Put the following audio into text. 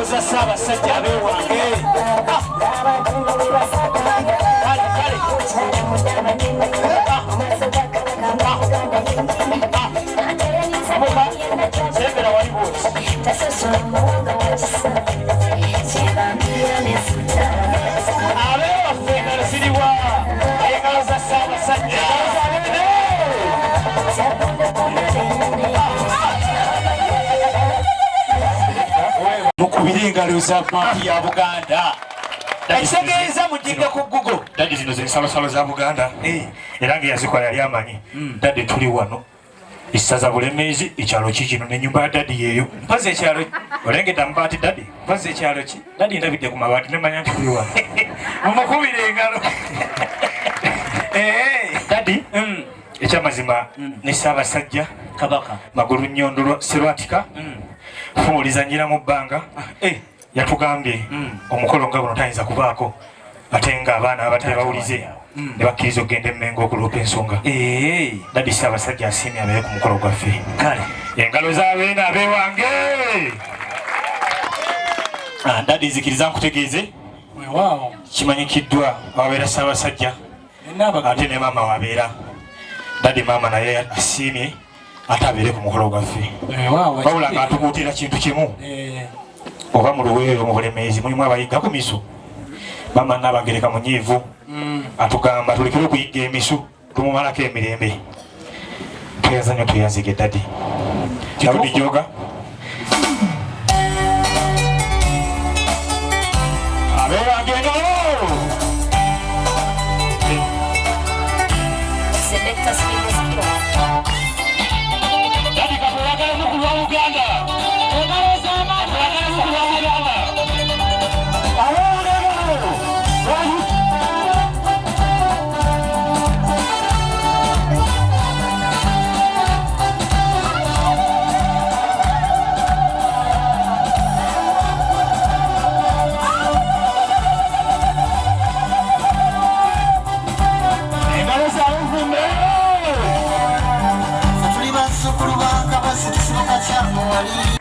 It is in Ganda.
za Ssaabasajja abeewange. Sembera wali bwoti. Abeewaffe engalo ziriwa? Engalo za Ssaabasajja. Mukubire engalo za mappi ya Buganda. Ekitegeeza mujjidde ku Google. Dadi zino ze nsalosalo za Buganda. Era ng'eyazikola yali amanyi. Dadi tuli wano. Essaza Bulemeezi ekyalo ki kino n'ennyumba ya dadi yeeyo. Mpozi ekyalo ki? Olengedde amabaati dadi? Mpozi ekyalo ki? Dadi ndabidde ku mabaati nemanya nti tuli wano. Mumukubire engalo. Dadi ekyamazima ne Ssaabasajja Kabaka Magulu Nnyondolwa Sserwatika Fuulizannyira mu bbanga yatugambye omukolo nga guno tayinza kubaako ate ng'abaana abadde bawulize ne bakkiriza okugenda e Mmengo okuloopa ensonga. Dadi Ssaabasajja asiimye abeere ku mukolo gwaffe. Kale Engalo z'abeena abeewange. Dadi nzikiriza nkutegeeze kimanyikiddwa wabeera Ssaabasajja ate ne maama wabeera. Dadi maama naye asiimye ate abeere ku mukolo gwaffe. Wabula ng'atukuutira kintu kimu. Oba mu Luweero mu Bulemeezi mulimu abayiga ku misu. Maama Nnabagereka munyiivu atugamba tulekere okuyiga emisu tumumalako emirembe. Tuyazanyo tuyazige dadi. Daudi Joga